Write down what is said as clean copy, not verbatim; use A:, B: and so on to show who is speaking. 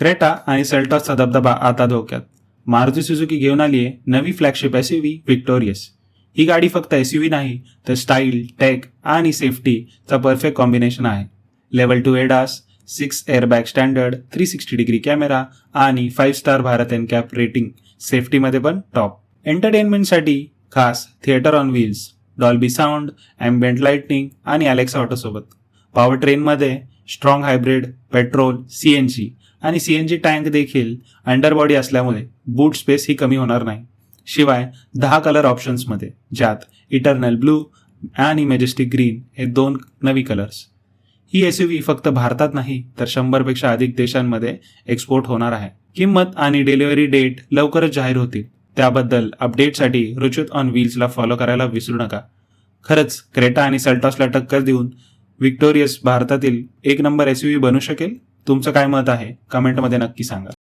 A: Creta आणि सेल्टॉसचा दबदबा आता धोक्यात. मारुती सुझुकी घेऊन आली आहे नवी फ्लॅगशिप एसयूव्ही विक्टोरियस. ही गाडी फक्त एसयूव्ही नाही तर स्टाईल, टेक आणि सेफ्टीचा परफेक्ट कॉम्बिनेशन आहे. Level 2 ADAS, 6 airbag standard, 360 degree camera आणि 5 स्टार भारत एनकॅप रेटिंग. सेफ्टीमध्ये पण टॉप. एंटरटेनमेंटसाठी खास theatre on wheels, Dolby sound, ambient lightning आणि अलेक्सा ऑटोसोबत. पॉवर ट्रेनमध्ये स्ट्रॉंग हायब्रिड, पेट्रोल, सीएनजी आणि सीएनजी टँक देखील अंडरबॉडी असल्यामुळे बूट स्पेस ही कमी होणार नाही. शिवाय 10 कलर ऑप्शन्समध्ये, ज्यात इटर्नल ब्लू आणि मॅजेस्टिक ग्रीन हे 2 नवी कलर्स. ही एसयूव्ही फक्त भारतात नाही तर 100 पेक्षा अधिक देशांमध्ये एक्सपोर्ट होणार आहे. किंमत आणि डिलिव्हरी डेट लवकरच जाहीर होतील. त्याबद्दल अपडेटसाठी रुचित ऑन व्हील्सला फॉलो करायला विसरू नका. खरंच क्रेटा आणि सेल्टॉसला टक्कर देऊन विक्टोरियस भारतातील 1 नंबर एसयूव्ही बनू शकेल? तुमचं काय मत आहे कमेंटमध्ये नक्की सांगा.